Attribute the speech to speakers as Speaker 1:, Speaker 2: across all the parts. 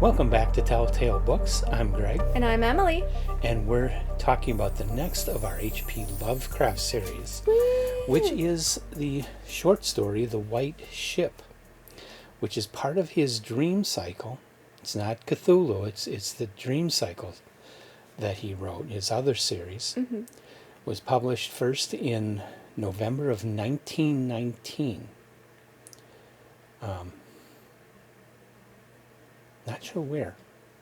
Speaker 1: Welcome back to Telltale Books. I'm Greg,
Speaker 2: And I'm Emily.
Speaker 1: and we're talking about the next of our H.P. Lovecraft series, which is the short story The White Ship, which is part of his dream cycle. It's not Cthulhu, it's the dream cycle that he wrote. His other series was published first in November of 1919. Not sure where.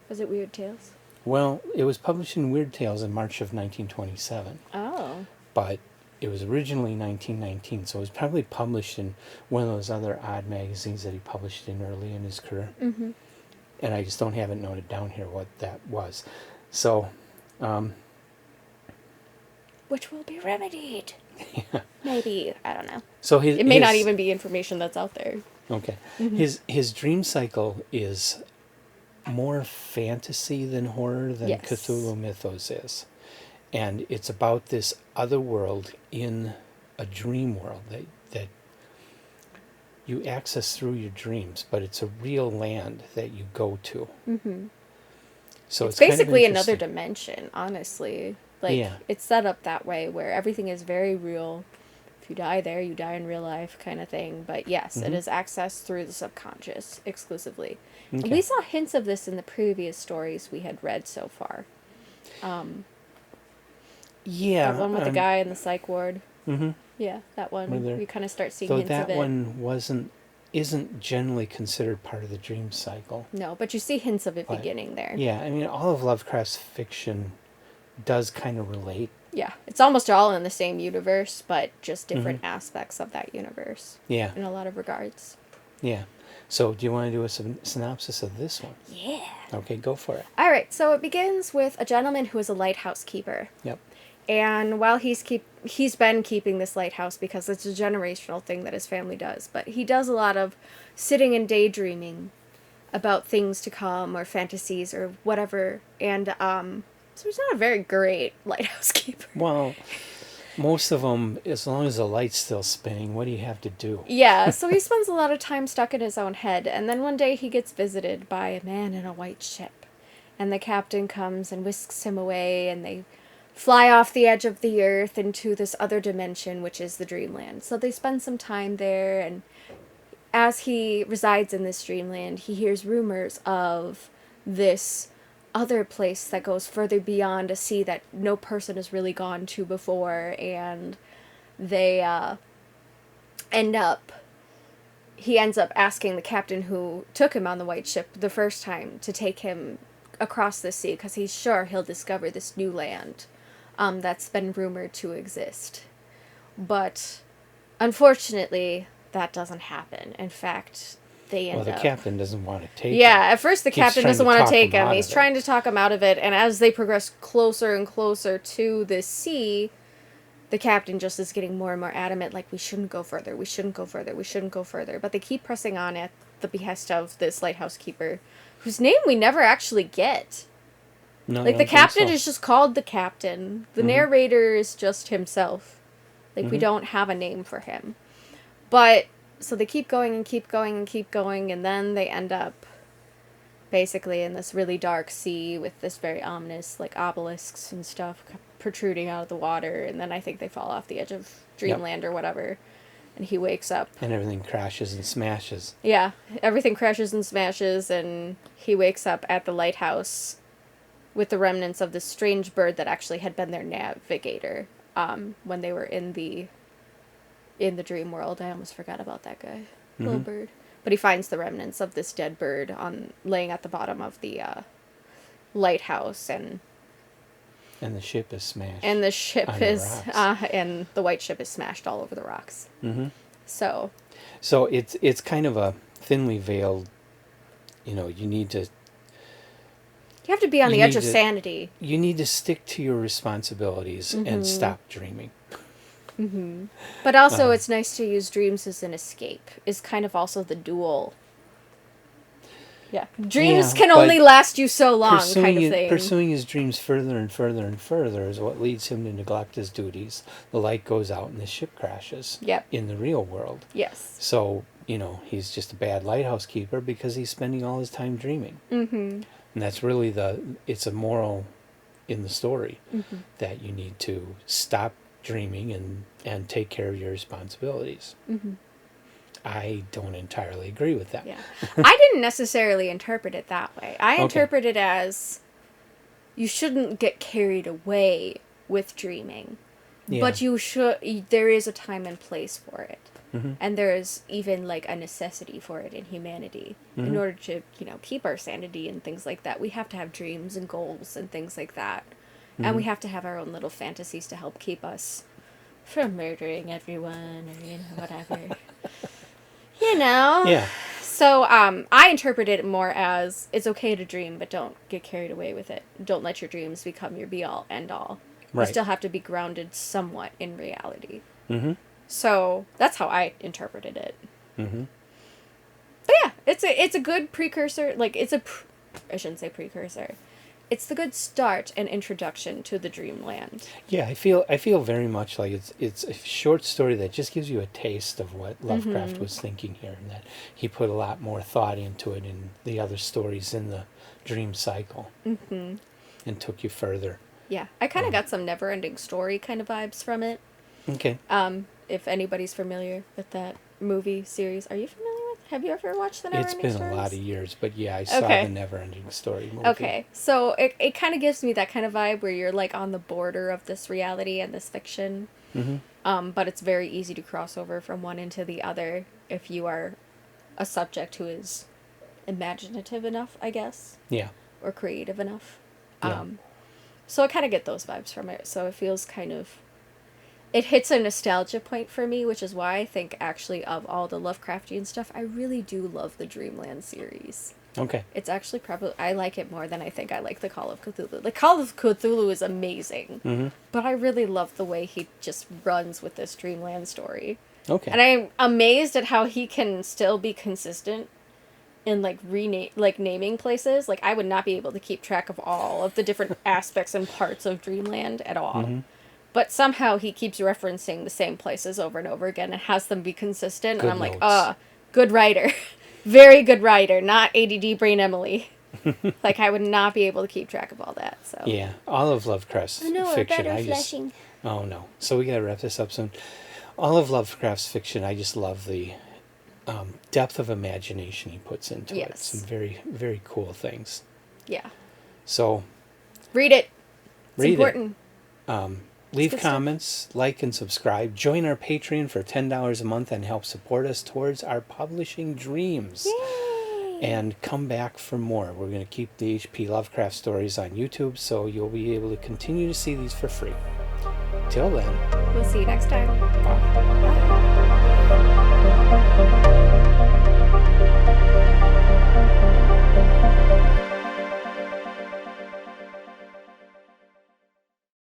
Speaker 2: Was it Weird Tales?
Speaker 1: Well, it was published in Weird Tales in March of 1927,
Speaker 2: Oh.
Speaker 1: but it was originally 1919, so it was probably published in one of those other odd magazines that he published in early in his career.
Speaker 2: Mm-hmm.
Speaker 1: And I just don't have it noted down here what that was. So,
Speaker 2: Which will be remedied. Maybe. I don't know.
Speaker 1: so
Speaker 2: It may not even be information that's out there.
Speaker 1: Okay. His dream cycle is more fantasy than horror than
Speaker 2: Yes.
Speaker 1: Cthulhu Mythos is. And it's about this other world in a dream world that you access through your dreams, but it's a real land that you go to.
Speaker 2: Mm-hmm.
Speaker 1: So
Speaker 2: It's
Speaker 1: kind of
Speaker 2: basically another
Speaker 1: interesting.
Speaker 2: dimension, honestly. Like,
Speaker 1: Yeah.
Speaker 2: it's set up that way where everything is very real. If you die there, you die in real life kind of thing. But yes, it is accessed through the subconscious exclusively. And
Speaker 1: Okay.
Speaker 2: we saw hints of this in the previous stories we had read so far.
Speaker 1: Yeah.
Speaker 2: That one with the guy in the psych ward.
Speaker 1: Mm-hmm.
Speaker 2: Yeah, that one.
Speaker 1: Where
Speaker 2: You kind of start seeing
Speaker 1: Though
Speaker 2: hints of
Speaker 1: that
Speaker 2: it.
Speaker 1: one isn't generally considered part of the dream cycle.
Speaker 2: No, but you see hints of it
Speaker 1: But,
Speaker 2: beginning there.
Speaker 1: Yeah, I mean, all of Lovecraft's fiction does kind of relate.
Speaker 2: Yeah, it's almost all in the same universe, but just different aspects of that universe
Speaker 1: Yeah,
Speaker 2: in a lot of regards.
Speaker 1: yeah. So, do you want to do a synopsis of this one?
Speaker 2: Yeah.
Speaker 1: Okay, go for it.
Speaker 2: All right, so it begins with a gentleman who is a lighthouse keeper.
Speaker 1: Yep.
Speaker 2: And while he's been keeping this lighthouse because it's a generational thing that his family does, but he does a lot of sitting and daydreaming about things to come or fantasies or whatever. And so he's not a very great lighthouse keeper.
Speaker 1: Well, most of them, as long as the light's still spinning, what do you have to do?
Speaker 2: Yeah, so he spends a lot of time stuck in his own head, and then one day he gets visited by a man in a white ship. And the captain comes and whisks him away, and they fly off the edge of the earth into this other dimension, which is the dreamland. So they spend some time there, and as he resides in this dreamland, he hears rumors of this other place that goes further beyond a sea that no person has really gone to before, and they he ends up asking the captain who took him on the white ship the first time to take him across the sea because he's sure he'll discover this new land that's been rumored to exist. But unfortunately, that doesn't happen. In fact, they end
Speaker 1: Well, the
Speaker 2: up...
Speaker 1: captain doesn't want to take
Speaker 2: Yeah,
Speaker 1: it.
Speaker 2: at first the
Speaker 1: Keeps
Speaker 2: captain
Speaker 1: trying
Speaker 2: doesn't
Speaker 1: to
Speaker 2: want
Speaker 1: talk
Speaker 2: to take
Speaker 1: him
Speaker 2: him.
Speaker 1: out
Speaker 2: He's
Speaker 1: of it.
Speaker 2: trying to talk him out of it, and as they progress closer and closer to the sea, the captain just is getting more and more adamant, like, we shouldn't go further, we shouldn't go further, we shouldn't go further. But they keep pressing on at the behest of this lighthouse keeper, whose name we never actually get.
Speaker 1: No, I
Speaker 2: Like, the
Speaker 1: don't think
Speaker 2: captain
Speaker 1: so.
Speaker 2: is just called the captain. The narrator is just himself. Like, we don't have a name for him. But, so they keep going and keep going and keep going, and then they end up basically in this really dark sea with this very ominous, like, obelisks and stuff protruding out of the water, and then I think they fall off the edge of dreamland or whatever, and he wakes up.
Speaker 1: And everything crashes and smashes.
Speaker 2: Yeah, everything crashes and smashes, and he wakes up at the lighthouse with the remnants of this strange bird that actually had been their navigator when they were in the dream world. I almost forgot about that guy. Little bird. But he finds the remnants of this dead bird laying at the bottom of the lighthouse, and
Speaker 1: And the ship is smashed.
Speaker 2: the ship
Speaker 1: on the
Speaker 2: is
Speaker 1: rocks.
Speaker 2: and the white ship is smashed all over the rocks.
Speaker 1: Mm-hmm.
Speaker 2: So
Speaker 1: So it's kind of a thinly veiled,
Speaker 2: you have to be on the
Speaker 1: You
Speaker 2: edge
Speaker 1: need
Speaker 2: of
Speaker 1: to-
Speaker 2: sanity.
Speaker 1: you need to stick to your responsibilities and stop dreaming.
Speaker 2: But also, it's nice to use dreams as an escape. Is kind of also the dual. Yeah, dreams
Speaker 1: Yeah,
Speaker 2: can
Speaker 1: but
Speaker 2: only last you so long, kind of thing.
Speaker 1: Pursuing his dreams further and further and further is what leads him to neglect his duties. The light goes out and the ship crashes.
Speaker 2: Yep.
Speaker 1: In the real world.
Speaker 2: Yes.
Speaker 1: So he's just a bad lighthouse keeper because he's spending all his time dreaming. And that's really it's a moral in the story, that you need to stop dreaming and take care of your responsibilities. I don't entirely agree with that.
Speaker 2: Yeah. I didn't necessarily interpret it that way. I interpret it as you shouldn't get carried away with dreaming.
Speaker 1: Yeah.
Speaker 2: But there is a time and place for it. And there is even like a necessity for it in humanity. In order to, keep our sanity and things like that, we have to have dreams and goals and things like that. And we have to have our own little fantasies to help keep us from murdering everyone or, whatever.
Speaker 1: Yeah.
Speaker 2: So I interpret it more as it's okay to dream, but don't get carried away with it. Don't let your dreams become your be-all, end-all.
Speaker 1: Right.
Speaker 2: You still have to be grounded somewhat in reality. So that's how I interpreted it. But yeah, it's a good precursor. Like, I shouldn't say precursor. It's the good start and introduction to the dreamland.
Speaker 1: Yeah, I feel very much like it's a short story that just gives you a taste of what Lovecraft was thinking here, and that he put a lot more thought into it in the other stories in the dream cycle, and took you further.
Speaker 2: Yeah, I kind of got some Never-Ending Story kind of vibes from it.
Speaker 1: Okay.
Speaker 2: If anybody's familiar with that movie series, are you familiar with? Have you ever watched the Never-Ending Stories?
Speaker 1: It's been a lot of years, but yeah, I saw the Never-Ending Story movie.
Speaker 2: Okay, so it kind of gives me that kind of vibe where you're like on the border of this reality and this fiction. But it's very easy to cross over from one into the other if you are a subject who is imaginative enough, I guess.
Speaker 1: Yeah.
Speaker 2: Or creative enough.
Speaker 1: Yeah.
Speaker 2: So I kind of get those vibes from it. So it feels kind of... It hits a nostalgia point for me, which is why I think, actually, of all the Lovecraftian stuff, I really do love the Dreamland series.
Speaker 1: Okay.
Speaker 2: It's actually probably... I like it more than I think I like the Call of Cthulhu. The Call of Cthulhu is amazing. But I really love the way he just runs with this Dreamland story.
Speaker 1: Okay.
Speaker 2: And I'm amazed at how he can still be consistent in naming places. Like, I would not be able to keep track of all of the different aspects and parts of Dreamland at all. But somehow he keeps referencing the same places over and over again and has them be consistent.
Speaker 1: Good
Speaker 2: and I'm
Speaker 1: notes.
Speaker 2: like, good writer. Very good writer. Not ADD Brain Emily. Like, I would not be able to keep track of all that. So
Speaker 1: yeah, all of Lovecraft's fiction.
Speaker 2: flashing.
Speaker 1: Oh no! So we gotta wrap this up soon. All of Lovecraft's fiction, I just love the depth of imagination he puts into it. Some very, very cool things.
Speaker 2: Yeah.
Speaker 1: So
Speaker 2: read it. It's
Speaker 1: read
Speaker 2: important.
Speaker 1: Leave comments, like, and subscribe. Join our Patreon for $10 a month and help support us towards our publishing dreams.
Speaker 2: Yay!
Speaker 1: And come back for more. We're going to keep the H.P. Lovecraft stories on YouTube, so you'll be able to continue to see these for free. Till then.
Speaker 2: We'll see you next time.
Speaker 1: Bye.
Speaker 2: Bye.